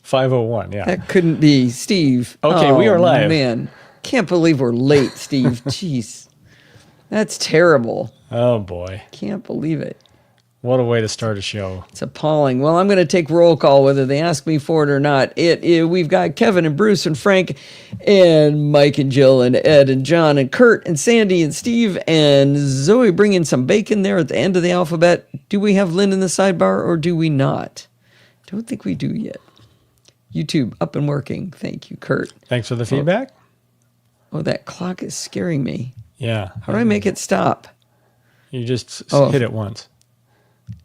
5:01, yeah. That couldn't be Steve. Okay, we are live. Man, can't believe we're late, Steve. Jeez, that's terrible. Oh boy, Can't believe it. what a way to start a show. It's appalling. Well, I'm going to take roll call whether they ask me for it or not. We've got Kevin and Bruce and Frank and Mike and Jill and Ed and John and Kurt and Sandy and Steve and Zoe bringing some bacon there at the end of the alphabet. Do we have Lynn in the sidebar or do we not? Don't think we do yet. YouTube up and working. Thank you, Kurt. Thanks for the feedback. Oh, that clock is scaring me. Yeah. How do I make it stop? You just hit it once.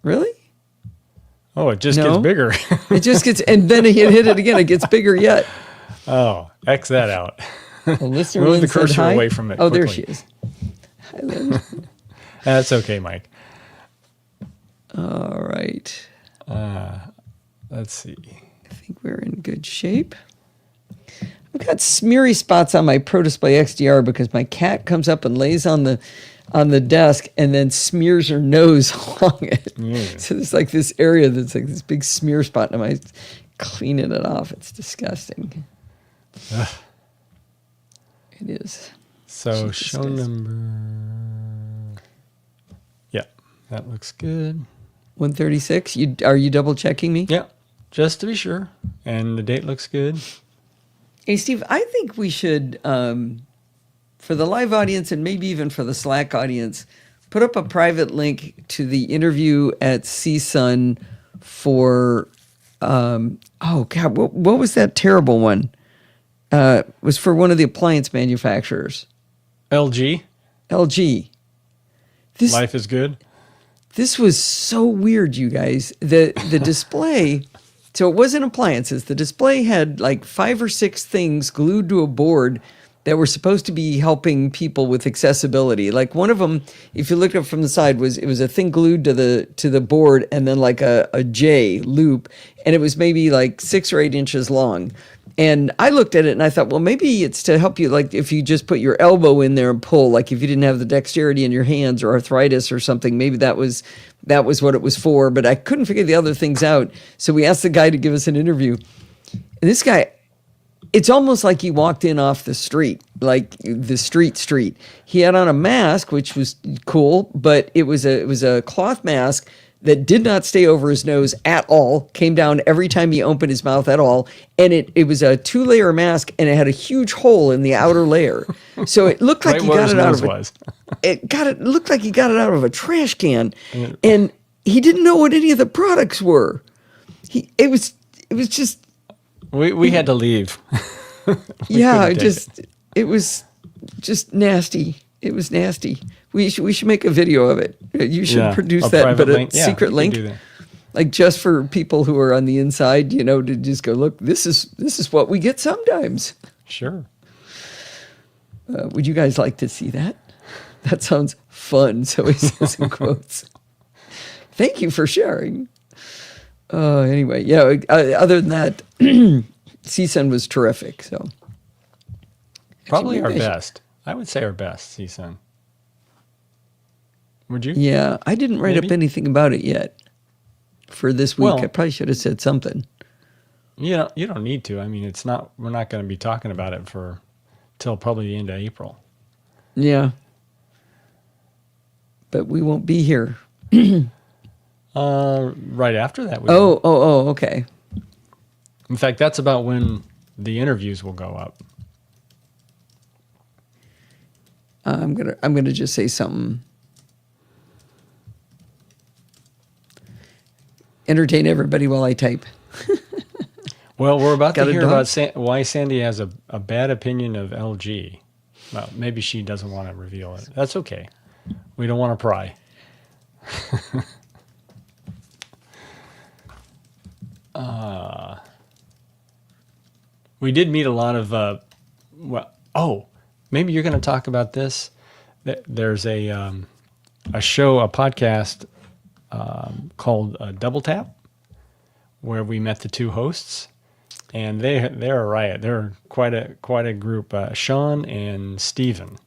Really? Oh, it just gets bigger. It just gets, and then it hit it again. It gets bigger yet. Oh, X that out. Well, listener Move Lynn the said cursor hi. away from it Oh, there quickly. she is. Hi, Lynn. That's okay, Mike. All right. Let's see. I think we're in good shape. I've got smeary spots on my Pro Display XDR because my cat comes up and lays on the desk and then smears her nose along it. So there's like this area that's like this big smear spot, and I'm cleaning it off. It's disgusting. Ugh. It is. So Jesus show Christ. number. Yeah, that looks good. 136. Are you double checking me? Yeah, just to be sure. And the date looks good. Hey, Steve, I think we should, for the live audience and maybe even for the Slack audience, put up a private link to the interview at CSUN for, oh, God, what was that terrible one? It was for one of the appliance manufacturers. LG. LG. Life is good. This was so weird, you guys. The display, so it wasn't appliances. The display had like 5 or 6 things glued to a board that were supposed to be helping people with accessibility. Like one of them, if you looked up from the side, was a thing glued to the board and then like a J loop, and it was maybe like 6 or 8 inches long. And I looked at it and I thought, well, maybe it's to help you, like if you just put your elbow in there and pull, like if you didn't have the dexterity in your hands or arthritis or something, maybe that was what it was for. But I couldn't figure the other things out. So we asked the guy to give us an interview. And this guy, it's almost like he walked in off the street, like the street. He had on a mask, which was cool, but it was a cloth mask that did not stay over his nose at all, came down every time he opened his mouth at all. And it was a 2-layer mask, and it had a huge hole in the outer layer. So it looked like Right he where got his it out nose of was. it looked like he got it out of a trash can. And he didn't know what any of the products were. It was just We had to leave. yeah, couldn't take it was just nasty. It was nasty. We should make a video of it. You should produce that, private but a link. Yeah, secret we link, can do that. like just for people who are on the inside, to just go, look, this is what we get sometimes. Sure. Would you guys like to see that? That sounds fun. So he says in quotes. Thank you for sharing. Anyway, yeah. Other than that, CSUN was terrific. So Probably Actually, our maybe I best. I would say our best, CSUN. Would you? Yeah, I didn't write up Maybe? anything about it yet for this week. Well- I probably should have said something. You don't need to. I mean, we're not going to be talking about it till probably the end of April. Yeah. But we won't be here. Right after that. Oh, okay. In fact, that's about when the interviews will go up. I'm gonna just say something. Entertain everybody while I type. Well, we're about Got to a hear dog? about why Sandy has a bad opinion of LG. Well, maybe she doesn't want to reveal it. That's okay. We don't want to pry. We did meet a lot of, maybe you're going to talk about this. There's a show, a podcast called Double Tap, where we met the 2 hosts, and they're a riot. They're quite a group. Sean and Steven.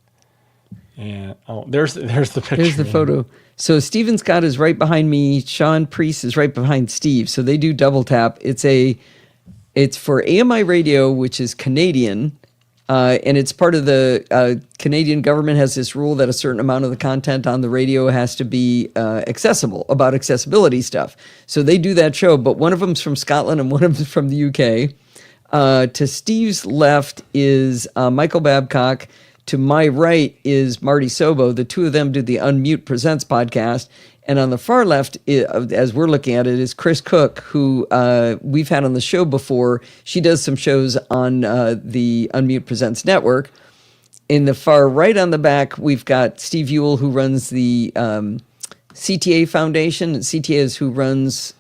And there's the picture. There's the photo. So Steven Scott is right behind me. Sean Priest is right behind Steve. So they do Double Tap. It's It's for AMI radio, which is Canadian, and it's part of the Canadian government has this rule that a certain amount of the content on the radio has to be accessible, about accessibility stuff. So they do that show, but one of them's from Scotland and one of them's from the UK. To Steve's left is Michael Babcock. To my right is Marty Sobo. The two of them do the Unmute Presents podcast. And on the far left, as we're looking at it, is Chris Cook, who we've had on the show before. She does some shows on the Unmute Presents network. In the far right on the back, we've got Steve Ewell, who runs the CTA Foundation. CTA is who runs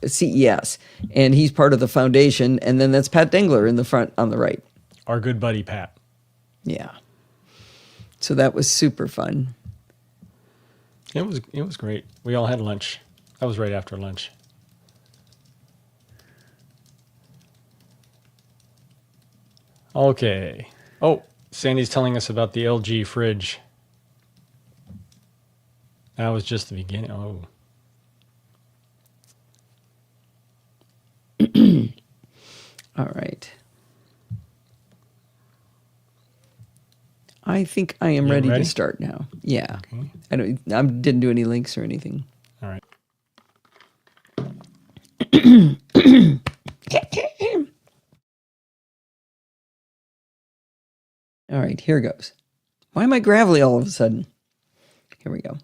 CES, and he's part of the foundation. And then that's Pat Dengler in the front on the right. Our good buddy, Pat. Yeah. So that was super fun. It was great. We all had lunch. That was right after lunch. Okay. Oh, Sandy's telling us about the LG fridge. That was just the beginning. Oh. All right. I think I am ready to start now. Yeah. Okay. I didn't do any links or anything. All right. All right, here goes. Why am I gravelly all of a sudden? Here we go.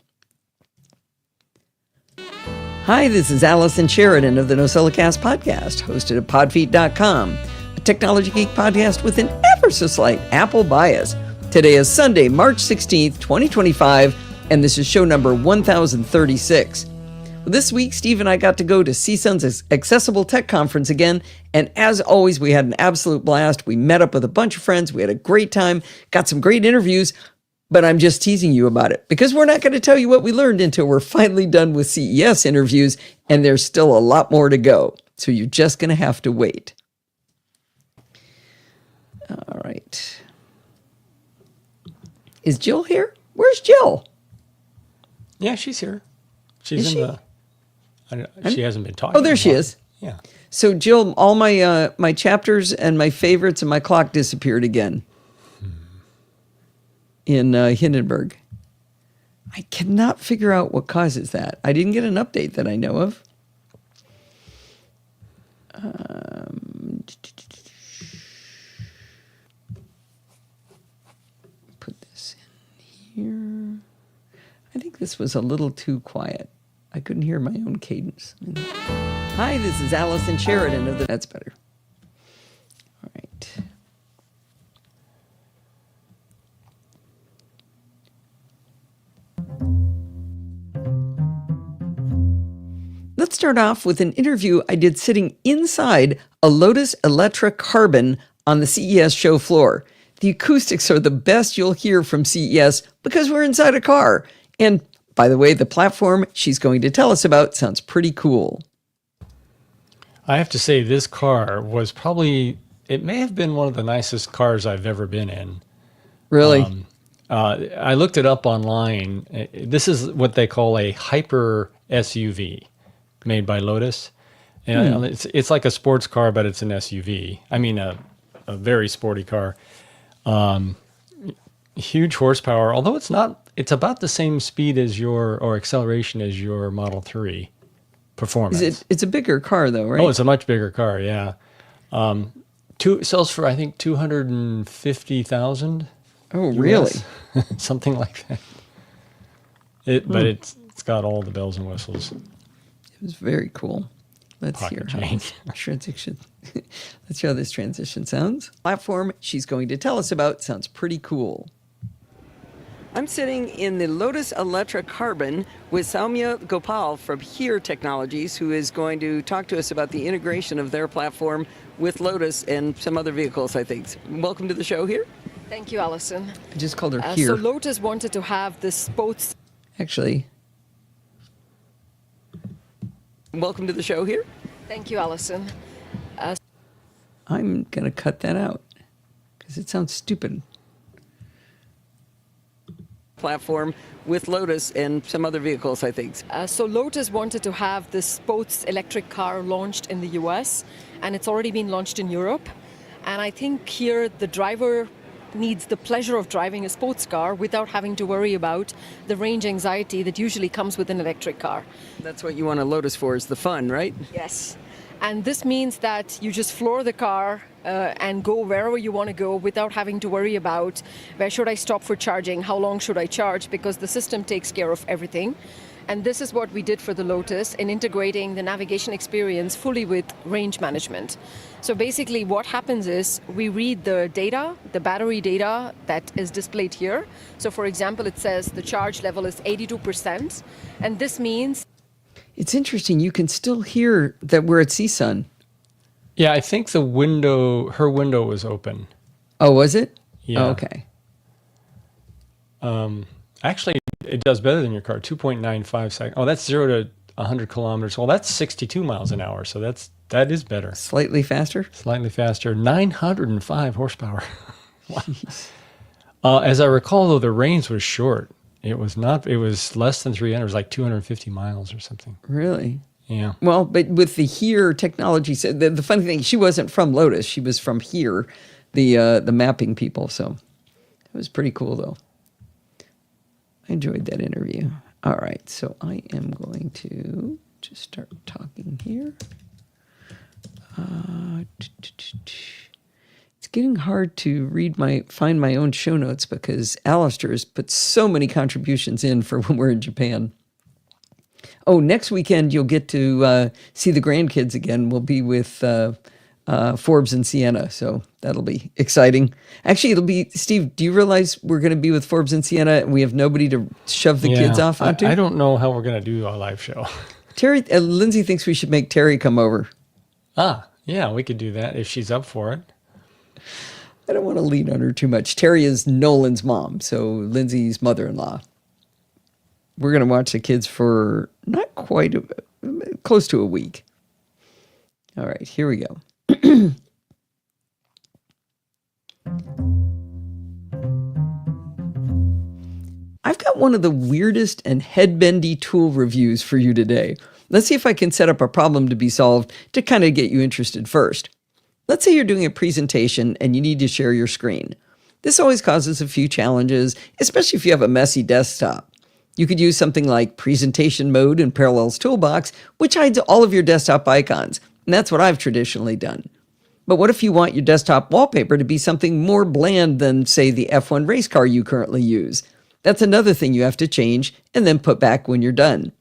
Hi, this is Allison Sheridan of the NosillaCast podcast, hosted at podfeet.com, a technology geek podcast with an ever so slight Apple bias. Today is Sunday, March 16th, 2025, and this is show number 1036. This week, Steve and I got to go to CSUN's Accessible Tech Conference again, and as always, we had an absolute blast. We met up with a bunch of friends. We had a great time, got some great interviews, but I'm just teasing you about it because we're not going to tell you what we learned until we're finally done with CES interviews, and there's still a lot more to go, so you're just going to have to wait. All right. Is Jill here? Where's Jill? Yeah, she's here. She's is in she? she hasn't been talking. Oh, there she is. Yeah. So Jill, all my my chapters and my favorites and my clock disappeared again in Hindenburg. I cannot figure out what causes that. I didn't get an update that I know of. Put this in here. I think this was a little too quiet. I couldn't hear my own cadence. Hi, this is Allison Sheridan of the... That's better. All right. Let's start off with an interview I did sitting inside a Lotus Electra Carbon on the CES show floor. The acoustics are the best you'll hear from CES because we're inside a car. And by the way, the platform she's going to tell us about sounds pretty cool. I have to say, this car was probably, it may have been one of the nicest cars I've ever been in. Really? I looked it up online. This is what they call a hyper SUV made by Lotus. And it's like a sports car, but it's an SUV. I mean, a very sporty car. Huge horsepower, although it's about the same speed as or acceleration as your Model 3 performance. It's a bigger car though, right? Oh, it's a much bigger car, yeah. Sells for, I think, 250,000. Oh, really? Something like that. But it's got all the bells and whistles. It was very cool. Let's hear how this transition. Let's hear how this transition sounds. Platform she's going to tell us about sounds pretty cool. I'm sitting in the Lotus Electra Carbon with Soumya Gopal from Here Technologies, who is going to talk to us about the integration of their platform with Lotus and some other vehicles, I think. Welcome to the show, Here. Thank you, Allison. I just called her Here. So Lotus wanted to have this both... Actually. Welcome to the show, Here. Thank you, Allison. I'm going to cut that out because it sounds stupid. platform with Lotus and some other vehicles, I think. So Lotus wanted to have this sports electric car launched in the US, and it's already been launched in Europe. And I think here the driver needs the pleasure of driving a sports car without having to worry about the range anxiety that usually comes with an electric car. That's what you want a Lotus for, is the fun, right? Yes. And this means that you just floor the car and go wherever you want to go without having to worry about where should I stop for charging, how long should I charge, because the system takes care of everything. And this is what we did for the Lotus in integrating the navigation experience fully with range management. So basically what happens is we read the data, the battery data that is displayed here. So for example, it says the charge level is 82%. And this means... It's interesting. You can still hear that we're at CSUN. Yeah, I think her window was open. Oh, was it? Yeah. Oh, okay. Actually, it does better than your car. 2.95 seconds. Oh, that's 0 to 100 kilometers. Well, that's 62 miles an hour. So that is better. Slightly faster? Slightly faster. 905 horsepower. Wow. As I recall, though, the range was short. It was less than 300. It was like 250 miles or something. Really? Yeah. Well, but with the HERE technology, so the funny thing, she wasn't from Lotus. She was from HERE, the mapping people. So it was pretty cool, though. I enjoyed that interview. All right, so I am going to just start talking here. It's getting hard to find my own show notes because Alistair has put so many contributions in for when we're in Japan. Oh, next weekend you'll get to see the grandkids again. We'll be with Forbes and Sienna, so that'll be exciting. Actually, it'll be, Steve, do you realize we're going to be with Forbes and Sienna and we have nobody to shove the kids off onto? I don't know how we're going to do a live show. Terry, Lindsay thinks we should make Terry come over. Yeah, we could do that if she's up for it. I don't want to lean on her too much. Terry is Nolan's mom, so Lindsay's mother-in-law. We're going to watch the kids for not quite, close to a week. All right, here we go. I've got one of the weirdest and headbendy tool reviews for you today. Let's see if I can set up a problem to be solved to kind of get you interested first. Let's say you're doing a presentation and you need to share your screen. This always causes a few challenges, especially if you have a messy desktop. You could use something like presentation mode in Parallels Toolbox, which hides all of your desktop icons. And that's what I've traditionally done. But what if you want your desktop wallpaper to be something more bland than, say, the F1 race car you currently use? That's another thing you have to change and then put back when you're done.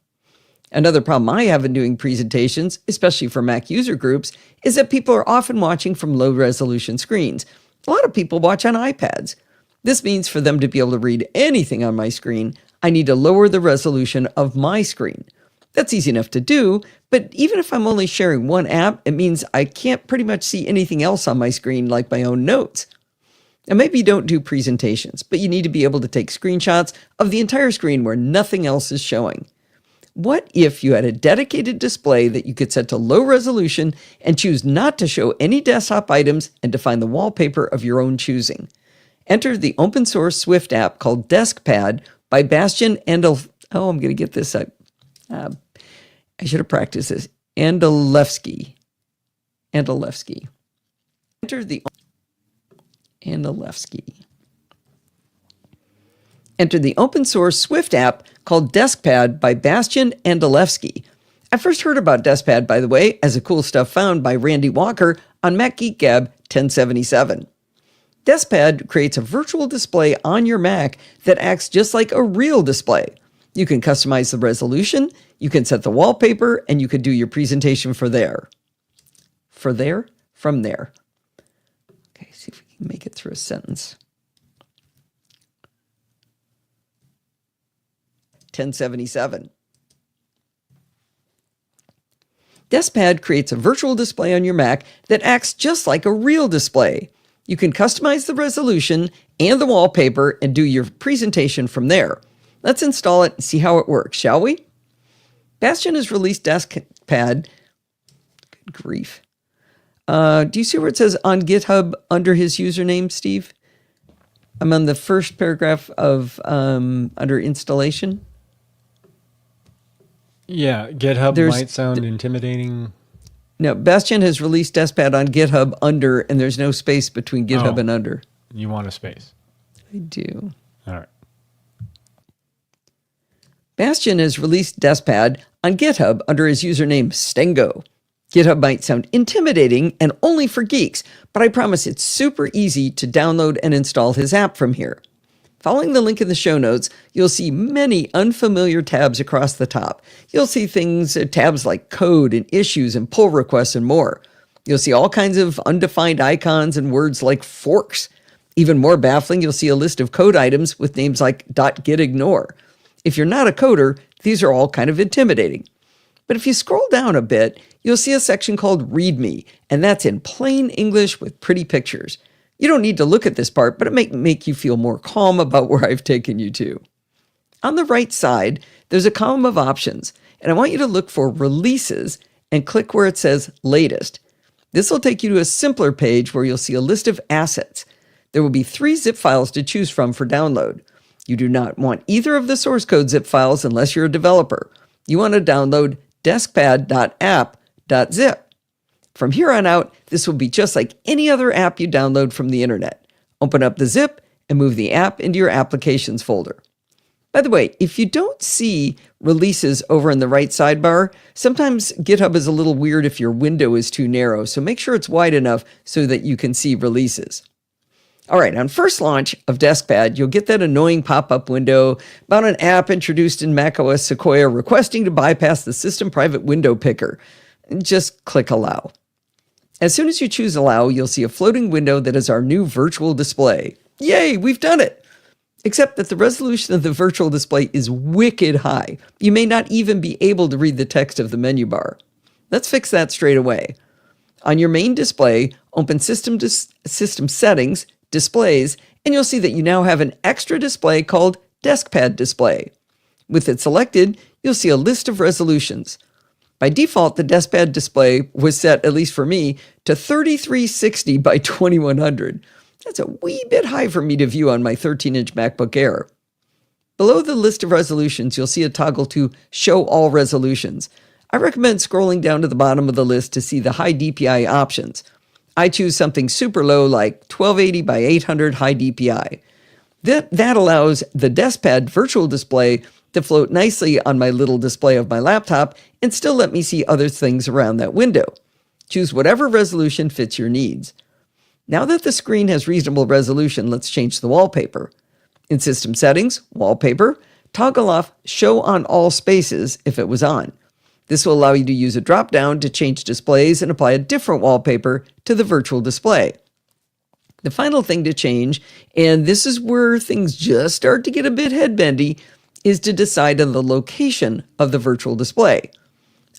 Another problem I have in doing presentations, especially for Mac user groups, is that people are often watching from low-resolution screens. A lot of people watch on iPads. This means for them to be able to read anything on my screen, I need to lower the resolution of my screen. That's easy enough to do, but even if I'm only sharing one app, it means I can't pretty much see anything else on my screen like my own notes. And maybe you don't do presentations, but you need to be able to take screenshots of the entire screen where nothing else is showing. What if you had a dedicated display that you could set to low resolution and choose not to show any desktop items and define the wallpaper of your own choosing? Enter the open source Swift app called DeskPad by Bastian Andel... Oh, I'm going to get this. I should have practiced this. Andalewski. Enter the open source Swift app called DeskPad by Bastian Andalewski. I first heard about DeskPad, by the way, as a cool stuff found by Randy Walker on Mac Geek Gab 1077. DeskPad creates a virtual display on your Mac that acts just like a real display. You can customize the resolution, you can set the wallpaper, and you can do your presentation from there. Okay, see if we can make it through a sentence. 1077. DeskPad creates a virtual display on your Mac that acts just like a real display. You can customize the resolution and the wallpaper and do your presentation from there. Let's install it and see how it works, shall we? Bastian has released DeskPad. Good grief. Do you see where it says on GitHub under his username, Steve? I'm on the first paragraph of under installation. Yeah, GitHub There's- might sound intimidating. No, Bastian has released DeskPad on GitHub under, and there's no space between GitHub Oh. and under. You want a space. I do. All right. Bastian has released DeskPad on GitHub under his username Stengo. GitHub might sound intimidating and only for geeks, but I promise it's super easy to download and install his app from here. Following the link in the show notes, you'll see many unfamiliar tabs across the top. You'll see tabs like code and issues and pull requests and more. You'll see all kinds of undefined icons and words like forks. Even more baffling, you'll see a list of code items with names like .gitignore. If you're not a coder, these are all kind of intimidating. But if you scroll down a bit, you'll see a section called README, and that's in plain English with pretty pictures. You don't need to look at this part, but it may make you feel more calm about where I've taken you to. On the right side, there's a column of options, and I want you to look for Releases and click where it says Latest. This will take you to a simpler page where you'll see a list of assets. There will be 3 zip files to choose from for download. You do not want either of the source code zip files unless you're a developer. You want to download deskpad.app.zip. From here on out, this will be just like any other app you download from the internet. Open up the zip and move the app into your Applications folder. By the way, if you don't see Releases over in the right sidebar, sometimes GitHub is a little weird if your window is too narrow, so make sure it's wide enough so that you can see Releases. All right, on first launch of DeskPad, you'll get that annoying pop-up window about an app introduced in macOS Sequoia requesting to bypass the system private window picker. Just click Allow. As soon as you choose Allow, you'll see a floating window that is our new virtual display. Yay, we've done it! Except that the resolution of the virtual display is wicked high. You may not even be able to read the text of the menu bar. Let's fix that straight away. On your main display, open System Settings, Displays, and you'll see that you now have an extra display called DeskPad Display. With it selected, you'll see a list of resolutions. By default, the DeskPad display was set, at least for me, to 3360 by 2100. That's a wee bit high for me to view on my 13-inch MacBook Air. Below the list of resolutions, you'll see a toggle to Show All Resolutions. I recommend scrolling down to the bottom of the list to see the high DPI options. I choose something super low like 1280 by 800 high DPI. That allows the DeskPad virtual display to float nicely on my little display of my laptop and still let me see other things around that window. Choose whatever resolution fits your needs. Now that the screen has reasonable resolution, let's change the wallpaper. In System Settings, Wallpaper, toggle off Show on All Spaces if it was on. This will allow you to use a drop-down to change displays and apply a different wallpaper to the virtual display. The final thing to change, and this is where things just start to get a bit headbendy, is to decide on the location of the virtual display.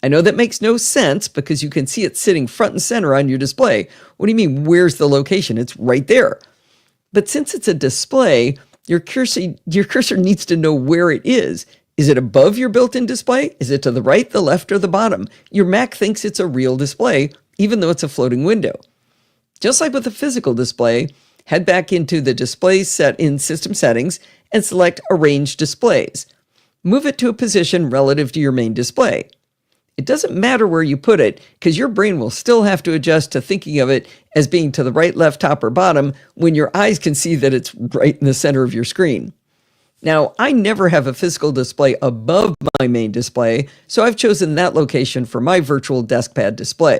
I know that makes no sense because you can see it sitting front and center on your display. What do you mean, where's the location? It's right there. But since it's a display, your cursor needs to know where it is. Is it above your built-in display? Is it to the right, the left, or the bottom? Your Mac thinks it's a real display, even though it's a floating window. Just like with a physical display, head back into the display set in System Settings and select Arrange Displays. Move it to a position relative to your main display. It doesn't matter where you put it, because your brain will still have to adjust to thinking of it as being to the right, left, top, or bottom when your eyes can see that it's right in the center of your screen. Now, I never have a physical display above my main display, so I've chosen that location for my virtual DeskPad display.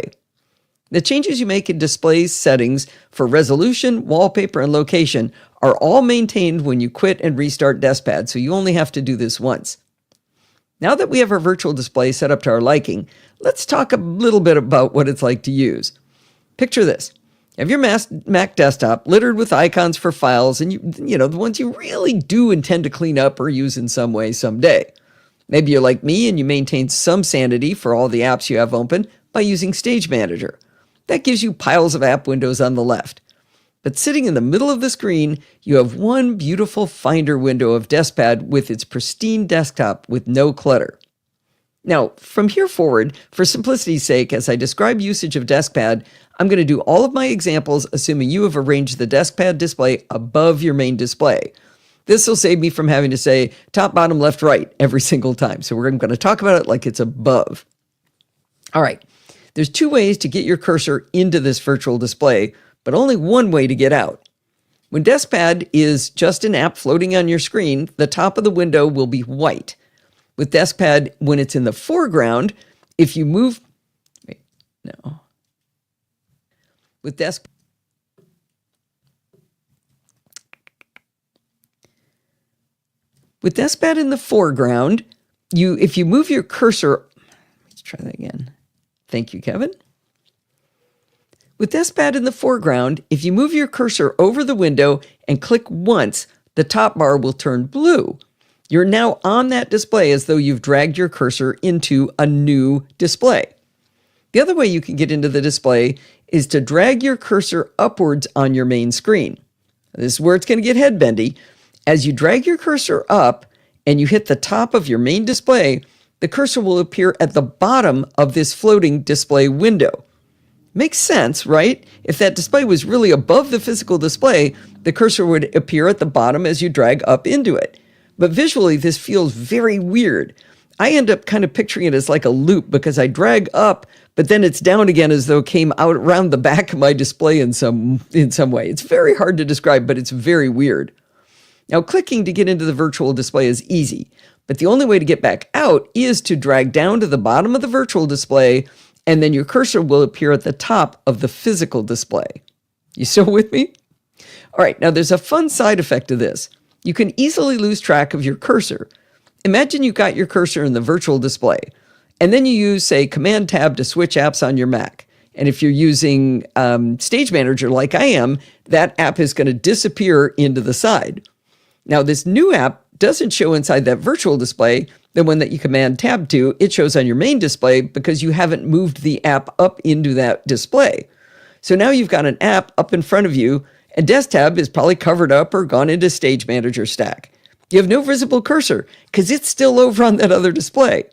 The changes you make in display settings for resolution, wallpaper, and location are all maintained when you quit and restart DeskPad, so you only have to do this once. Now that we have our virtual display set up to our liking, let's talk a little bit about what it's like to use. Picture this. You have your Mac desktop littered with icons for files, and you know, the ones you really do intend to clean up or use in some way someday. Maybe you're like me and you maintain some sanity for all the apps you have open by using Stage Manager. That gives you piles of app windows on the left. But sitting in the middle of the screen, you have one beautiful Finder window of DeskPad with its pristine desktop with no clutter. Now, from here forward, for simplicity's sake, as I describe usage of DeskPad, I'm going to do all of my examples assuming you have arranged the DeskPad display above your main display. This will save me from having to say top, bottom, left, right every single time. So we're going to talk about it like it's above. All right. There's two ways to get your cursor into this virtual display, but only one way to get out. When DeskPad is just an app floating on your screen, the top of the window will be white. With DeskPad, when it's in the foreground, if you move... Wait, no. With DeskPad in the foreground, if you move your cursor... Let's try that again. Thank you, Kevin. With DeskPad in the foreground, if you move your cursor over the window and click once, the top bar will turn blue. You're now on that display as though you've dragged your cursor into a new display. The other way you can get into the display is to drag your cursor upwards on your main screen. This is where it's going to get headbendy. As you drag your cursor up and you hit the top of your main display, the cursor will appear at the bottom of this floating display window. Makes sense, right? If that display was really above the physical display, the cursor would appear at the bottom as you drag up into it. But visually, this feels very weird. I end up kind of picturing it as like a loop because I drag up, but then it's down again as though it came out around the back of my display in some way. It's very hard to describe, but it's very weird. Now, clicking to get into the virtual display is easy, but the only way to get back out is to drag down to the bottom of the virtual display, and then your cursor will appear at the top of the physical display. You still with me? All right, now there's a fun side effect to this. You can easily lose track of your cursor. Imagine you got your cursor in the virtual display, and then you use, say, Command-Tab to switch apps on your Mac. And if you're using Stage Manager like I am, that app is going to disappear into the side. Now, this new app doesn't show inside that virtual display. The one that you Command-Tab to, it shows on your main display because you haven't moved the app up into that display. So now you've got an app up in front of you, and Desktop is probably covered up or gone into Stage Manager stack. You have no visible cursor because it's still over on that other display.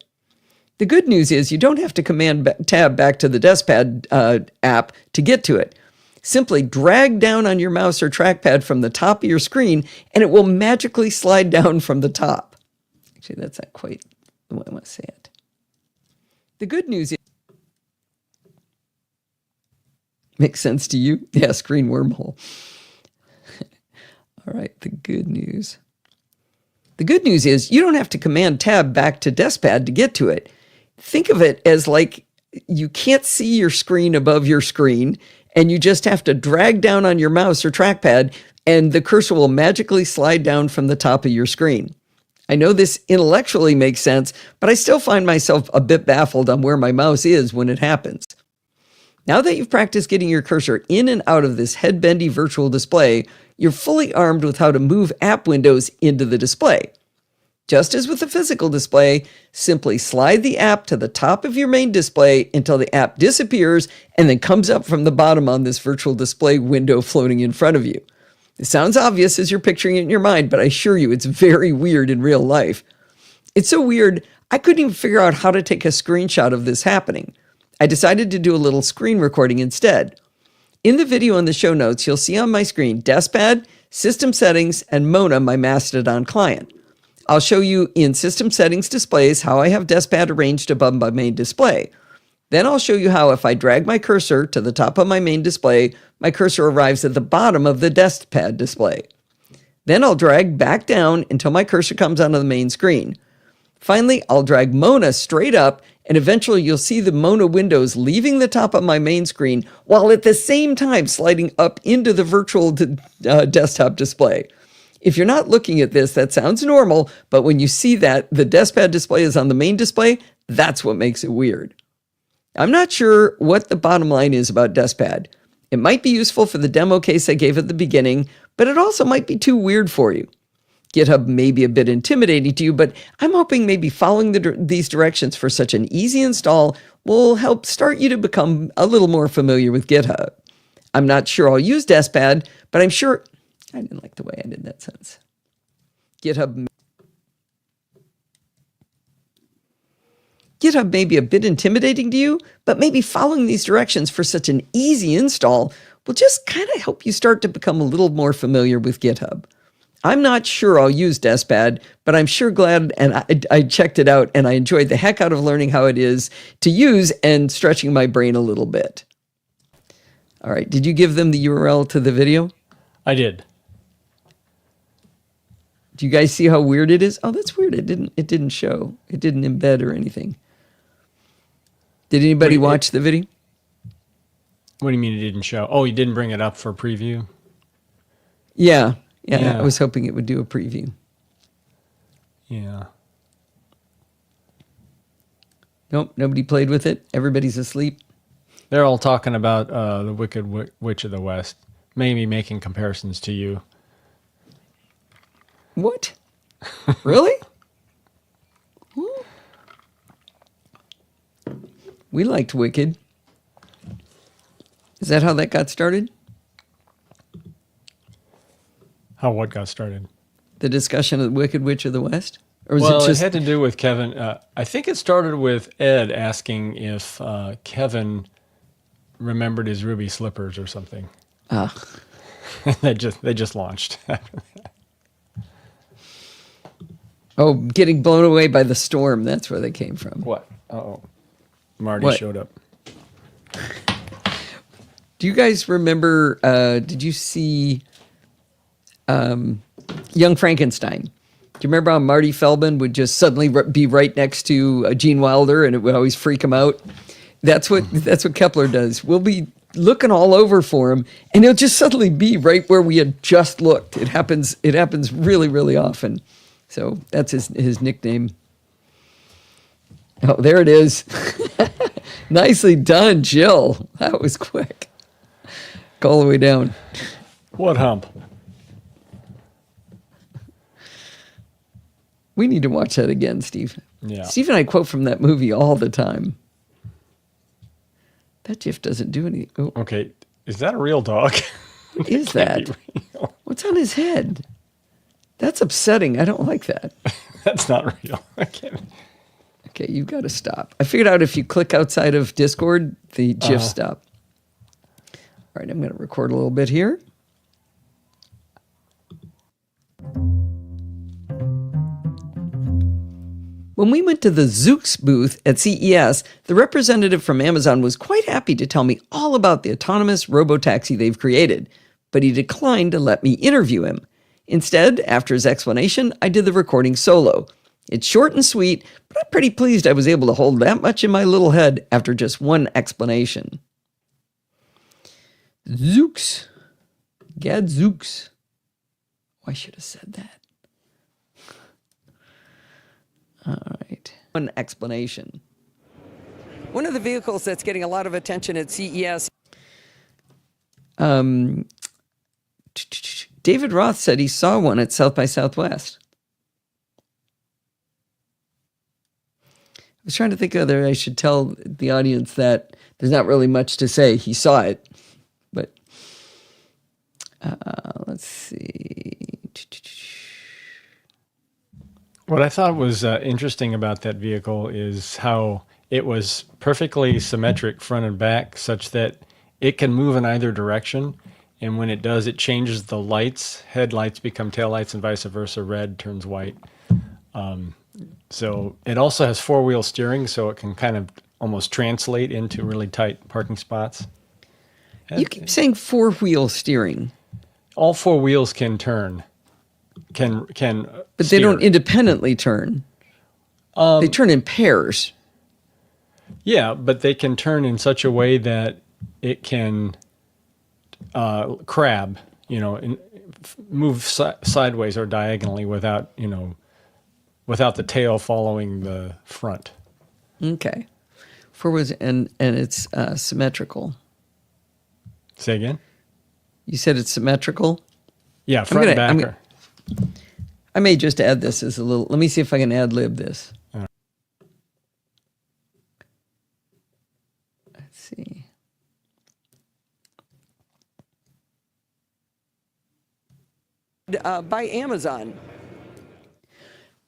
The good news is you don't have to Command-Tab back to the DeskPad app to get to it. Simply drag down on your mouse or trackpad from the top of your screen, and it will magically slide down from the top. Actually, that's not quite the way I want to say it. The good news is... Makes sense to you? Yeah, screen wormhole. All right, the good news. The good news is you don't have to Command-Tab back to DeskPad to get to it. Think of it as like you can't see your screen above your screen, and you just have to drag down on your mouse or trackpad, and the cursor will magically slide down from the top of your screen. I know this intellectually makes sense, but I still find myself a bit baffled on where my mouse is when it happens. Now that you've practiced getting your cursor in and out of this head-bendy virtual display, you're fully armed with how to move app windows into the display. Just as with the physical display, simply slide the app to the top of your main display until the app disappears and then comes up from the bottom on this virtual display window floating in front of you. It sounds obvious as you're picturing it in your mind, but I assure you it's very weird in real life. It's so weird, I couldn't even figure out how to take a screenshot of this happening. I decided to do a little screen recording instead. In the video in the show notes, you'll see on my screen DeskPad, System Settings, and Mona, my Mastodon client. I'll show you in System Settings displays how I have DeskPad arranged above my main display. Then I'll show you how if I drag my cursor to the top of my main display, my cursor arrives at the bottom of the DeskPad display. Then I'll drag back down until my cursor comes onto the main screen. Finally, I'll drag Mona straight up, and eventually you'll see the Mona windows leaving the top of my main screen while at the same time sliding up into the virtual desktop display. If you're not looking at this, that sounds normal, but when you see that the DeskPad display is on the main display, that's what makes it weird. I'm not sure what the bottom line is about DeskPad. It might be useful for the demo case I gave at the beginning, but it also might be too weird for you. GitHub may be a bit intimidating to you, but I'm hoping maybe following these directions for such an easy install will help start you to become a little more familiar with GitHub. I'm not sure I'll use DeskPad, but I'm sure... I didn't like the way I did that sentence. GitHub may be a bit intimidating to you, but maybe following these directions for such an easy install will just kind of help you start to become a little more familiar with GitHub. I'm not sure I'll use Deskpad, but I'm sure glad, and I checked it out, and I enjoyed the heck out of learning how it is to use and stretching my brain a little bit. All right, did you give them the URL to the video? I did. Do you guys see how weird it is? Oh, that's weird. It didn't show. It didn't embed or anything. Did anybody watch the video? What do you mean it didn't show? Oh, you didn't bring it up for preview? Yeah. I was hoping it would do a preview. Yeah. Nope, nobody played with it. Everybody's asleep. They're all talking about the Wicked Witch of the West, maybe making comparisons to you. What? Really? We liked Wicked. Is that how that got started? How what got started? The discussion of the Wicked Witch of the West? Or was Well, it just it had to do with Kevin. I think it started with Ed asking if Kevin remembered his ruby slippers or something. they just launched. Oh, getting blown away by the storm. That's where they came from. What? Oh, Marty showed up. Do you guys remember, did you see Young Frankenstein? Do you remember how Marty Feldman would just suddenly be right next to Gene Wilder and it would always freak him out? That's what Kepler does. We'll be looking all over for him and he'll just suddenly be right where we had just looked. It happens really, really often. So that's his nickname. Oh, there it is. Nicely done, Jill. That was quick. Go all the way down. What hump? We need to watch that again, Steve. Yeah. Steve and I quote from that movie all the time. That GIF doesn't do any. Oh, Okay, is that a real dog? what is that? What's on his head? That's upsetting. I don't like that. That's not real. I can't. Okay, you've got to stop. I figured out if you click outside of Discord, the GIF stop. All right, I'm going to record a little bit here. When we went to the Zoox booth at CES, the representative from Amazon was quite happy to tell me all about the autonomous robotaxi they've created, but he declined to let me interview him. Instead, after his explanation, I did the recording solo. It's short and sweet, but I'm pretty pleased I was able to hold that much in my little head after just one explanation. Zoox. Gadzooks. Oh, I should have said that. All right. One explanation. One of the vehicles that's getting a lot of attention at CES. David Roth said he saw one at South by Southwest. I was trying to think whether I should tell the audience that there's not really much to say. He saw it, but let's see. What I thought was interesting about that vehicle is how it was perfectly symmetric front and back, such that it can move in either direction. And when it does, it changes the lights. Headlights become taillights and vice versa. Red turns white. So it also has four-wheel steering, so it can kind of almost translate into really tight parking spots. You keep saying four-wheel steering. All four wheels can turn. Can But steer. they don't independently turn. They turn in pairs. Yeah, but they can turn in such a way that it can crab, move sideways or diagonally without the tail following the front. Okay. Four wheels, and it's symmetrical. Say again? You said it's symmetrical? Yeah, front and back. I may just add this as a little. Let me see if I can ad-lib this. Let's see. By Amazon.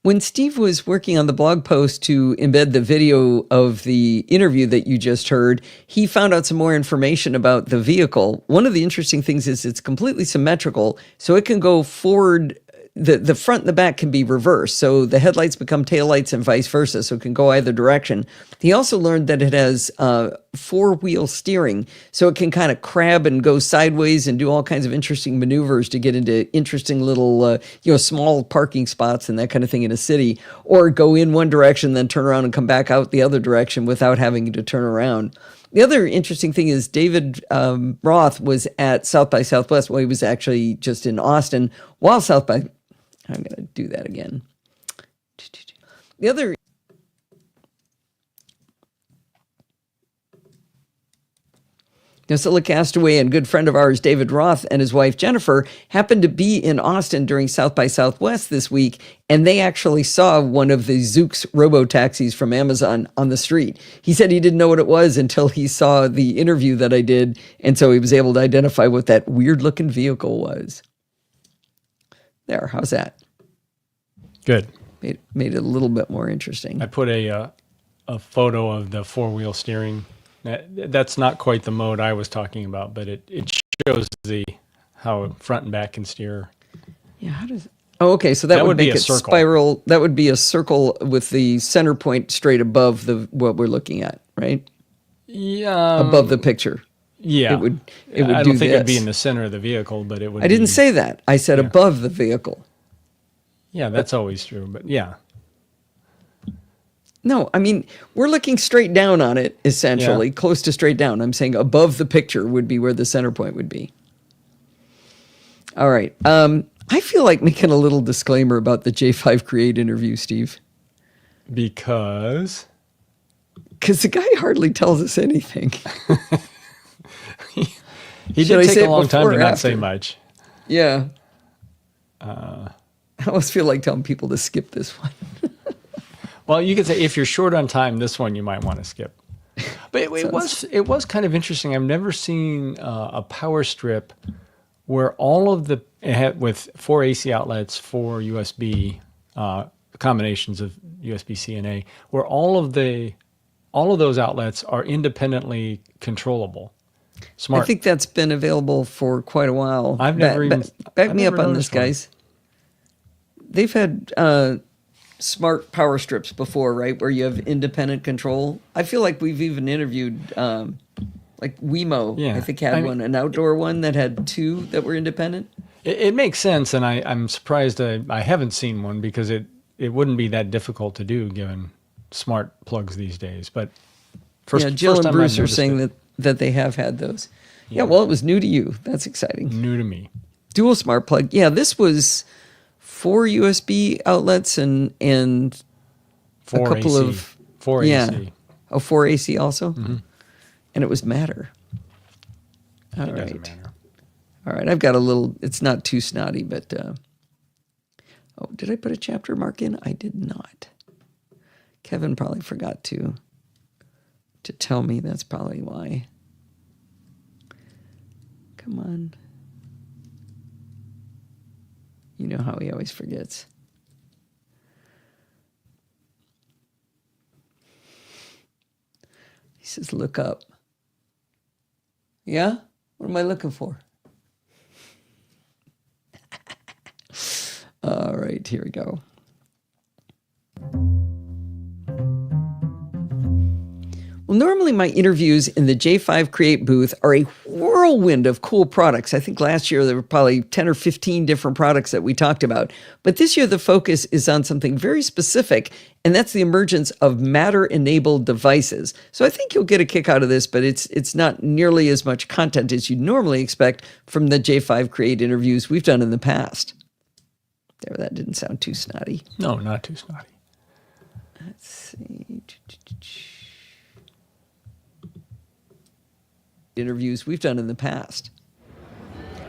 When Steve was working on the blog post to embed the video of the interview that you just heard, he found out some more information about the vehicle. One of the interesting things is it's completely symmetrical, so it can go forward. The front and the back can be reversed, so the headlights become taillights and vice versa, so it can go either direction. He also learned that it has four-wheel steering, so it can kind of crab and go sideways and do all kinds of interesting maneuvers to get into interesting little, small parking spots and that kind of thing in a city, or go in one direction, then turn around and come back out the other direction without having to turn around. The other interesting thing is David Roth was at South by Southwest. Well, he was actually just in Austin while South by... I'm going to do that again. The other... NosillaCast and good friend of ours, David Roth, and his wife, Jennifer, happened to be in Austin during South by Southwest this week, and they actually saw one of the Zoox robo-taxis from Amazon on the street. He said he didn't know what it was until he saw the interview that I did, and so he was able to identify what that weird-looking vehicle was. There, how's that? Good. Made it a little bit more interesting. I put a photo of the four-wheel steering. That's not quite the mode I was talking about, but it shows how front and back can steer. Yeah, how does... Oh, okay, so that would make it spiral. That would be a circle with the center point straight above what we're looking at, right? Yeah. Above the picture. Yeah. It would I don't think it'd be in the center of the vehicle, but it would I didn't say that. I said above the vehicle. Yeah, that's always true, but yeah. No, I mean, we're looking straight down on it, essentially, close to straight down. I'm saying above the picture would be where the center point would be. All right. I feel like making a little disclaimer about the J5 Create interview, Steve. Because the guy hardly tells us anything. He did take a long time to not say much. Yeah. I almost feel like telling people to skip this one. Well, you could say if you're short on time, this one you might want to skip. But it was kind of interesting. I've never seen a power strip where all of with 4 AC outlets, 4 USB combinations of USB-C and A, where all of those outlets are independently controllable. Smart. I think that's been available for quite a while. I've never back me up on this, guys. They've had smart power strips before, right? Where you have independent control. I feel like we've even interviewed, like Wemo. Yeah. I think had one, an outdoor one that had 2 that were independent. It makes sense, and I'm surprised I haven't seen one because it wouldn't be that difficult to do given smart plugs these days. But Jill and Bruce are saying that they have had those. Yeah, well, it was new to you. That's exciting. New to me. Dual smart plug. Yeah, this was 4 USB outlets and 4 a couple AC. of 4 AC. Oh, 4 AC also? Mm-hmm. And it was Matter. All right. Doesn't matter. All right, I've got a little, it's not too snotty, but, did I put a chapter mark in? I did not. Kevin probably forgot to tell me. That's probably why. Come on. You know how he always forgets. He says, look up. Yeah? What am I looking for? All right, here we go. Well, normally my interviews in the J5 Create booth are a whirlwind of cool products. I think last year there were probably 10 or 15 different products that we talked about. But this year the focus is on something very specific, and that's the emergence of Matter-enabled devices. So I think you'll get a kick out of this, but it's not nearly as much content as you'd normally expect from the J5 Create interviews we've done in the past. There, that didn't sound too snotty. No, not too snotty. Let's see. Interviews we've done in the past.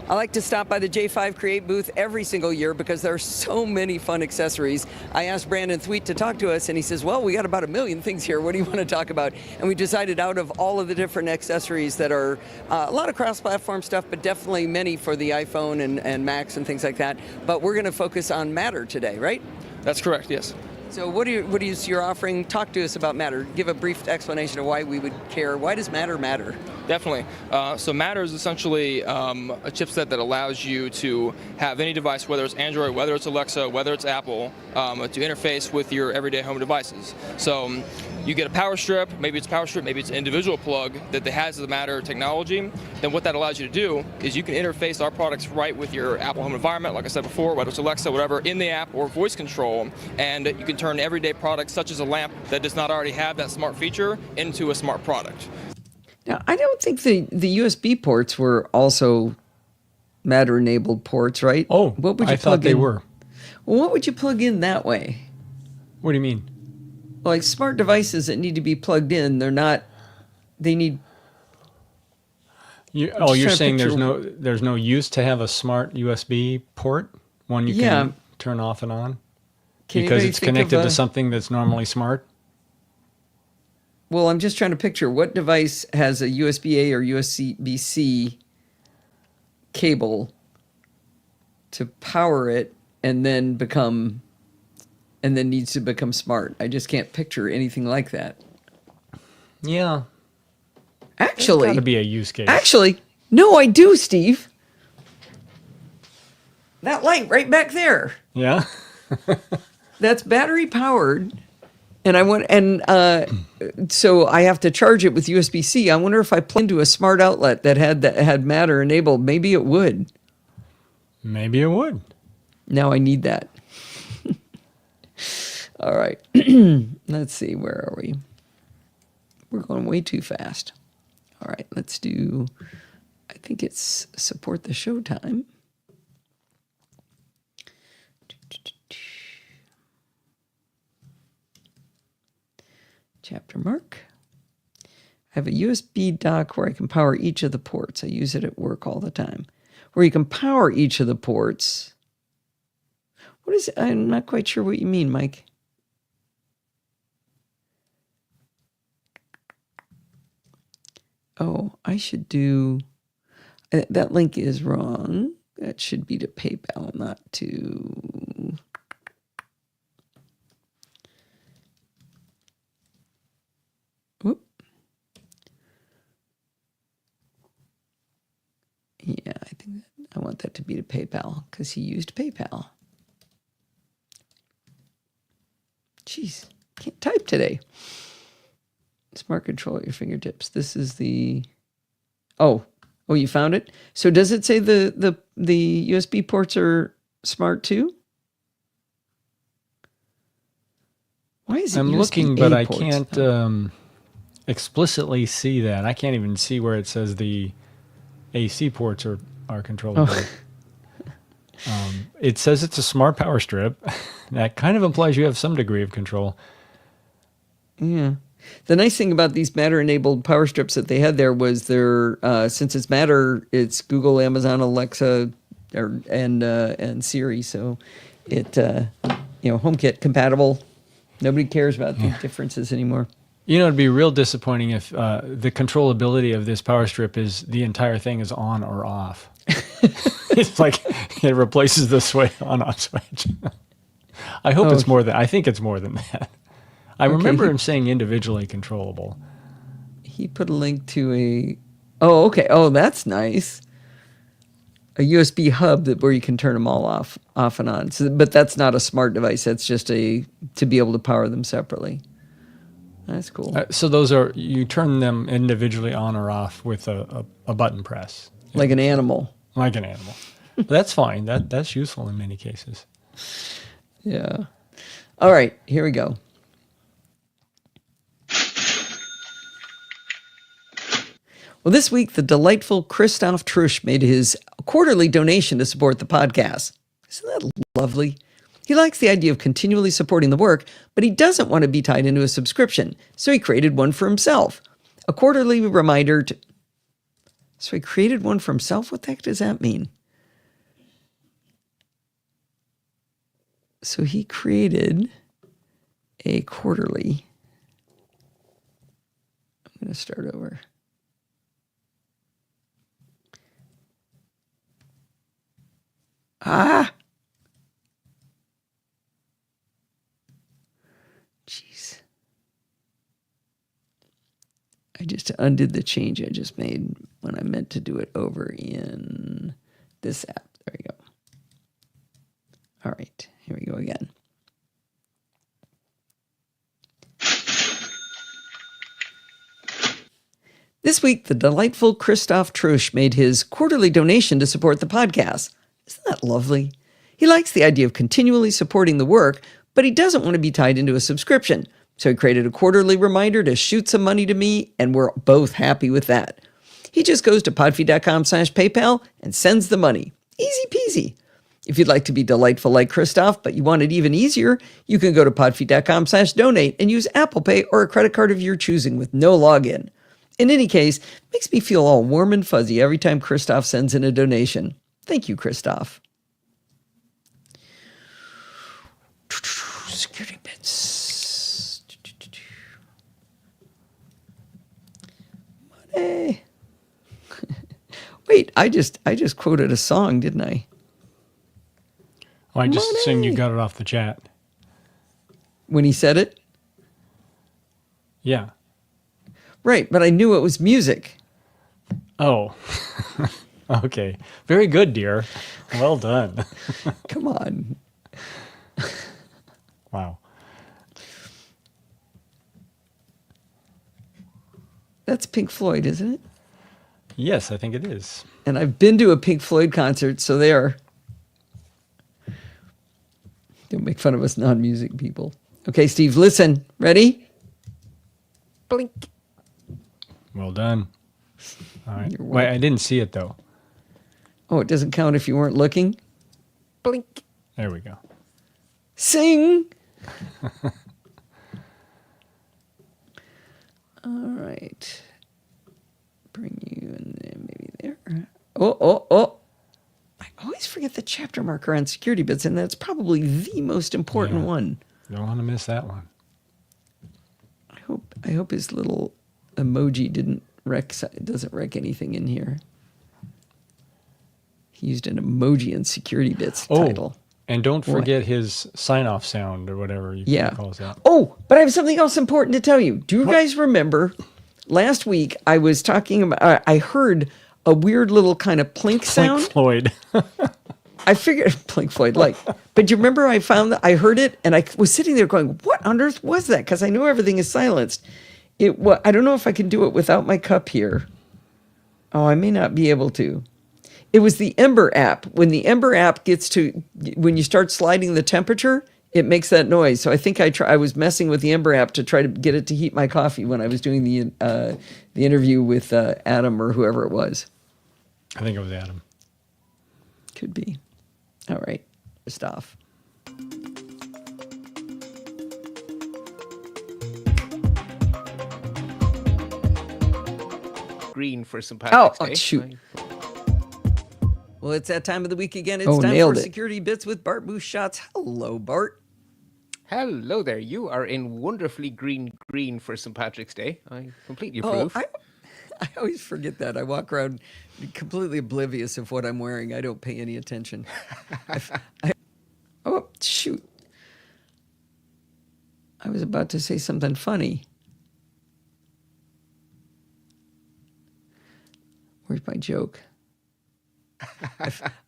I like to stop by the J5 Create booth every single year because there are so many fun accessories. I asked Brandon Thweet to talk to us, and he says, well, we got about 1 million things here. What do you want to talk about? And we decided out of all of the different accessories that are a lot of cross-platform stuff, but definitely many for the iPhone and Macs and things like that. But we're going to focus on Matter today, right? That's correct, yes. So what is your offering? Talk to us about Matter. Give a brief explanation of why we would care. Why does Matter matter? Definitely. So Matter is essentially a chipset that allows you to have any device, whether it's Android, whether it's Alexa, whether it's Apple, to interface with your everyday home devices. So you get a power strip, maybe it's an individual plug that has the Matter technology. Then what that allows you to do is you can interface our products right with your Apple home environment, like I said before, whether it's Alexa, whatever, in the app or voice control, and you can turn everyday products such as a lamp that does not already have that smart feature into a smart product. Now, I don't think the USB ports were also Matter-enabled ports, right? Oh, what would you I thought they were. Well, what would you plug in that way? What do you mean? Like smart devices that need to be plugged in, they need... You're trying to saying picture- there's no use to have a smart USB port, one you can turn off and on? Can Because anybody it's think of connected a- to something that's normally smart? Well, I'm just trying to picture what device has a USB-A or USB-C cable to power it and then needs to become smart. I just can't picture anything like that. Yeah. Actually, Got to be a use case. No, I do, Steve. That light right back there. Yeah. That's battery powered. So I have to charge it with USB-C. I wonder if I plug into a smart outlet that had Matter enabled, maybe it would. Maybe it would. Now I need that. All right. Let's see, where are we? We're going way too fast. All right, let's do, I think it's support the show time. Chapter mark. I have a USB dock where I can power each of the ports. I use it at work all the time. Where you can power each of the ports. What is it? I'm not quite sure what you mean, Mike. Oh, I should do... that link is wrong. That should be to PayPal, not to... Whoop. Yeah, I think I want that to be to PayPal because he used PayPal. Jeez, can't type today. Smart control at your fingertips. This is the... Oh, you found it? So does it say the USB ports are smart too? Why is it I'm USB-A looking, but I ports, can't though? explicitly see that. I can't even see where it says the AC ports are controllable. It says it's a smart power strip. That kind of implies you have some degree of control. Yeah. The nice thing about these Matter-enabled power strips that they had there was since it's Matter, it's Google, Amazon, Alexa, and Siri. So it, HomeKit compatible. Nobody cares about the differences anymore. You know, it'd be real disappointing if the controllability of this power strip is the entire thing is on or off. It's like it replaces the on-off switch. I hope it's more than. I think it's more than that. I remember him saying individually controllable. He put a link to a... Oh, okay. Oh, that's nice. A USB hub where you can turn them all off and on. So, but that's not a smart device. That's just to be able to power them separately. That's cool. So those you turn them individually on or off with a button press. Like an animal. Like an animal. But that's fine. That's useful in many cases. Yeah. All right, here we go. Well, this week, the delightful Christoph Trusch made his quarterly donation to support the podcast. Isn't that lovely? He likes the idea of continually supporting the work, but he doesn't want to be tied into a subscription, so he created one for himself. A quarterly reminder to... So he created one for himself? What the heck does that mean? So he created a quarterly. I'm going to start over. undid the change I just made when I meant to do it over in this app. There we go. All right, here we go again. This week, the delightful Christoph Trusch made his quarterly donation to support the podcast. Isn't that lovely? He likes the idea of continually supporting the work, but he doesn't want to be tied into a subscription. So he created a quarterly reminder to shoot some money to me, and we're both happy with that. He just goes to podfeed.com/PayPal and sends the money. Easy peasy. If you'd like to be delightful like Christoph, but you want it even easier, you can go to podfeed.com/donate and use Apple Pay or a credit card of your choosing with no login. In any case, it makes me feel all warm and fuzzy every time Christoph sends in a donation. Thank you, Christoph. Security bits. Money. Wait, I just quoted a song, didn't I? Well, I just Money. assumed you got it off the chat. When he said it? Yeah. Right, but I knew it was music. Oh. Okay. Very good, dear. Well done. Come on. Wow. That's Pink Floyd, isn't it? Yes, I think it is. And I've been to a Pink Floyd concert, so there. Don't make fun of us non-music people. Okay, Steve, listen. Ready? Blink. Well done. All right. You're Wait, welcome. I didn't see it though. Oh, it doesn't count if you weren't looking? Blink. There we go. Sing! All right. Bring you in there, maybe there. Oh. I always forget the chapter marker on security bits, and that's probably the most important Yeah. one. Don't want to miss that one. I hope his little emoji doesn't wreck anything in here. He used an emoji in security bits title. And don't What? forget his sign-off sound or whatever he calls that. Oh, but I have something else important to tell you. Do you guys remember last week I was talking about, I heard a weird little kind of plink sound? Pink Floyd. I figured Pink Floyd, but you remember I heard it and I was sitting there going, what on earth was that? Because I know everything is silenced. I don't know if I can do it without my cup here. Oh, I may not be able to. It was the Ember app. When the Ember app when you start sliding the temperature, it makes that noise. So I think I was messing with the Ember app to try to get it to heat my coffee when I was doing the interview with Adam or whoever it was. I think it was Adam. Could be. All right, Christoph. Green for St. Patrick's Day. Shoot. Well, it's that time of the week again. It's time nailed for it. Security Bits with Bart Bouchotz. Hello, Bart. Hello there. You are in wonderfully green for St. Patrick's Day. I completely approve. I always forget that. I walk around completely oblivious of what I'm wearing. I don't pay any attention. Oh, shoot. I was about to say something funny. Where's my joke?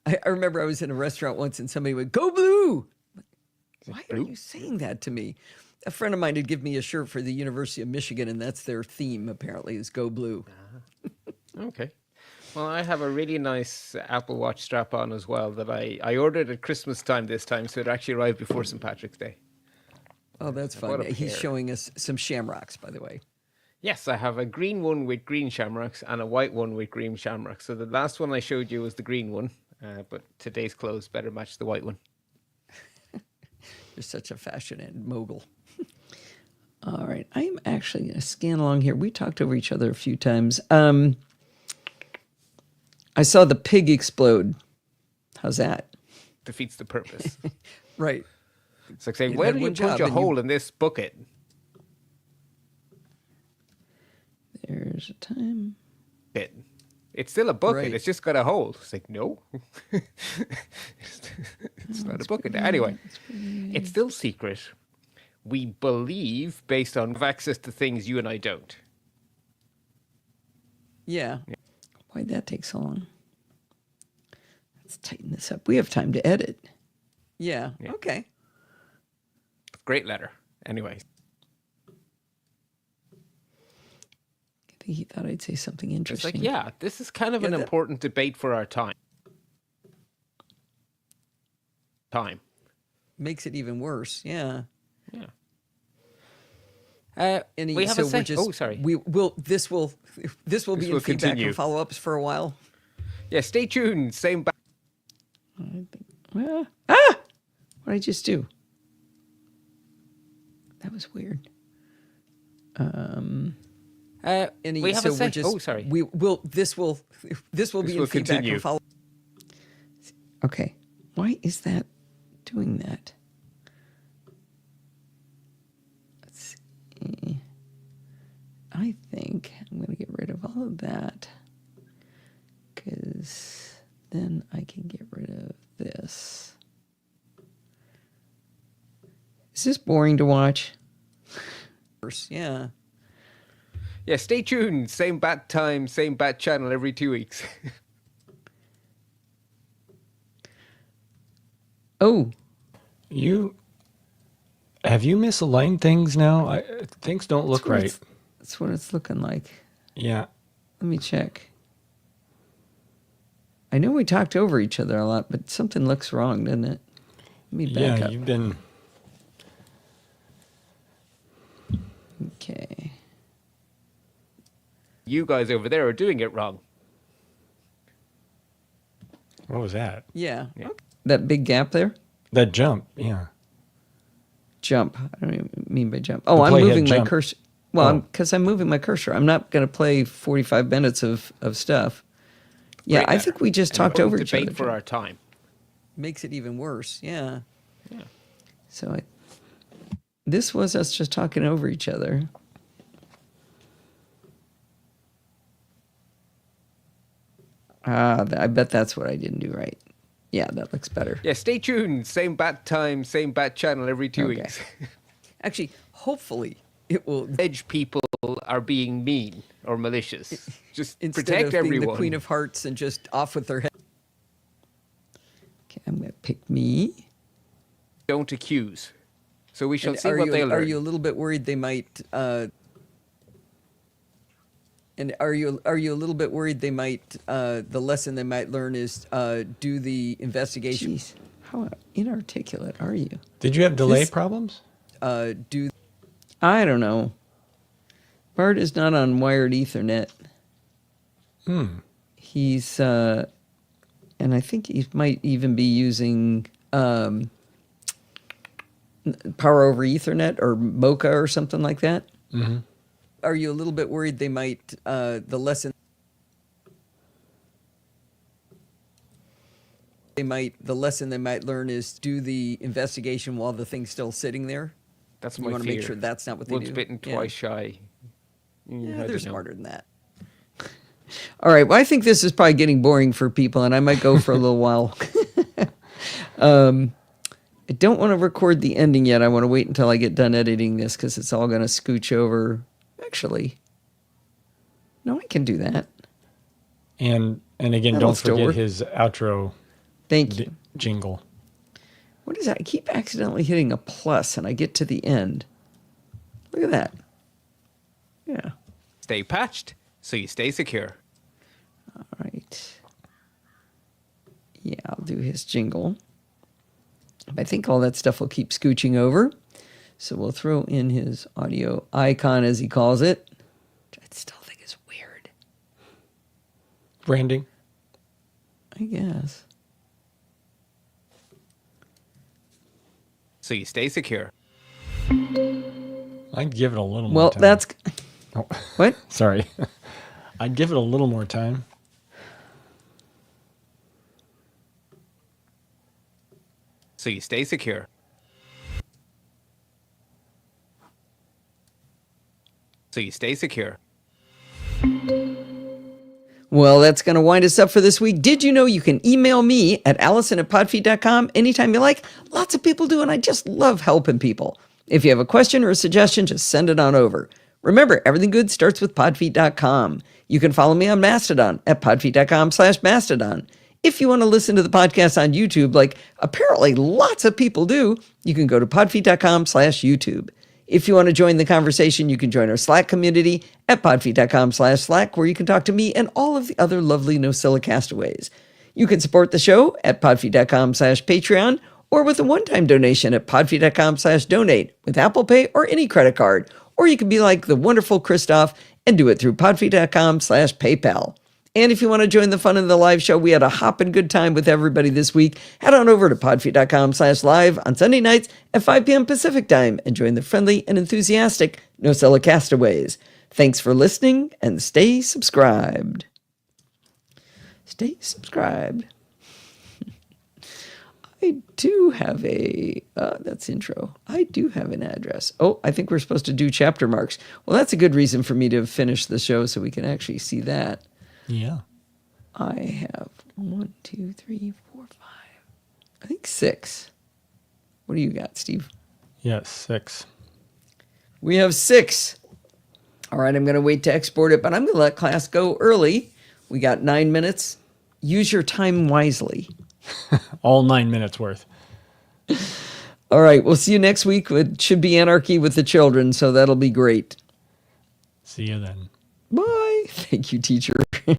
I remember I was in a restaurant once and somebody went, "Go Blue!" Why are you saying that to me? A friend of mine had given me a shirt for the University of Michigan, and that's their theme, apparently, is Go Blue. Okay. Well, I have a really nice Apple Watch strap on as well that I ordered at Christmas time this time, so it actually arrived before St. Patrick's Day. Oh, that's What fun. a He's pair. showing us some shamrocks, by the way. Yes, I have a green one with green shamrocks and a white one with green shamrocks. So the last one I showed you was the green one, but today's clothes better match the white one. You're such a fashion and mogul. All right. I am actually going to scan along here. We talked over each other a few times. I saw the pig explode. How's that? Defeats the purpose. Right. It's like saying, You'd where had do you one punch job a and you- hole in this bucket? There's a time. Bit. It's still a bucket. Right. It's just got a hole. It's like, no. It's not a bucket. Anyway, it's still secret. We believe, based on access to things you and I don't. Yeah. Why'd that take so long? Let's tighten this up. We have time to edit. Yeah. Okay. Great letter. Anyway. I think he thought I'd say something It's interesting. like, yeah, this is kind of an important debate for our time. Makes it even worse. Yeah. Yeah. And we have so a say. we're just, Oh, sorry. This will be This in will feedback continue. and follow-ups for a while. Yeah, stay tuned. Same back. What did I just do? That was weird. we have so a say. we're just, Oh, sorry. This will be This in will feedback continue. and follow. Okay. Why is that doing that? Let's see. I think I'm going to get rid of all of that because then I can get rid of this. Is this boring to watch? Yeah. Yeah, stay tuned. Same bat time, same bat channel every 2 weeks. Oh, Have you misaligned things now? Things don't look right. That's what it's looking like. Yeah. Let me check. I know we talked over each other a lot, but something looks wrong, doesn't it? Let me back Yeah, up. you've been. Okay. You guys over there are doing it wrong. What was that? Yeah. Yeah. Okay. That big gap there? That jump. Yeah. Jump. I don't even mean by jump. Oh, The I'm playhead moving my jump. cursor. Well, Oh. because I'm moving my cursor. I'm not going to play 45 minutes of stuff. Yeah, Great I letter. think we just An talked over important each other. debate for our time. Makes it even worse. Yeah. Yeah. So this was us just talking over each other. I bet that's what I didn't do right. Yeah, that looks better. Yeah, stay tuned. Same bat time, same bat channel every 2 Okay. weeks. Actually, hopefully it will, Edge people are being mean or malicious. Just instead protect of being everyone. the Queen of Hearts and just off with their head. Okay, I'm going to pick me. Don't accuse. So we shall And see what they are learn. you a little bit worried they might? And are you a little bit worried they might? The lesson they might learn is do the investigation. Jeez, how inarticulate are you? Did you have delay This- problems? Do I don't know. Bart is not on wired Ethernet. He's and I think he might even be using power over Ethernet or Mocha or something like that. Mm-hmm. Are you a little bit worried they might the lesson they might learn is do the investigation while the thing's still sitting there? That's You my want to fear. make sure that's not what they Once do. bitten, Yeah. twice shy. Yeah, I they're don't know. smarter than that. All right. Well, I think this is probably getting boring for people, and I might go for a little while. I don't want to record the ending yet. I want to wait until I get done editing this because it's all going to scooch over. Actually, no, I can do that. And again, That'll don't still forget work. his outro Thank you. jingle. What is that? I keep accidentally hitting a plus, and I get to the end. Look at that. Yeah. Stay patched so you stay secure. All right. Yeah, I'll do his jingle. I think all that stuff will keep scooching over. So we'll throw in his audio icon, as he calls it, which I still think is weird, Branding. I guess. So you stay secure. I'd give it a little more Well, time. that's... Oh, What? sorry. I'd give it a little more time. So you stay secure. So you stay secure. Well, that's going to wind us up for this week. Did you know you can email me at allison@podfeed.com anytime you like? Lots of people do, and I just love helping people. If you have a question or a suggestion, just send it on over. Remember, everything good starts with podfeed.com. You can follow me on Mastodon at podfeet.com/Mastodon. If you want to listen to the podcast on YouTube, like apparently lots of people do, you can go to podfeet.com/YouTube. If you want to join the conversation, you can join our Slack community at podfeet.com/Slack, where you can talk to me and all of the other lovely Nosilla castaways. You can support the show at podfeet.com/Patreon or with a one-time donation at podfeet.com/donate with Apple Pay or any credit card. Or you can be like the wonderful Christoph and do it through podfeet.com/PayPal. And if you want to join the fun in the live show, we had a hopping good time with everybody this week. Head on over to podfeet.com/live on Sunday nights at 5 p.m. Pacific time and join the friendly and enthusiastic Nosilla castaways. Thanks for listening and stay subscribed. Stay subscribed. I do have that's intro. I do have an address. Oh, I think we're supposed to do chapter marks. Well, that's a good reason for me to finish the show so we can actually see that. Yeah. I have 1, 2, 3, 4, 5. I think 6. What do you got, Steve? Yes, 6. We have 6. All right, I'm going to wait to export it, but I'm going to let class go early. We got 9 minutes. Use your time wisely. All 9 minutes worth. All right, we'll see you next week. It should be Anarchy with the Children, so that'll be great. See you then. Bye. Thank you, teacher.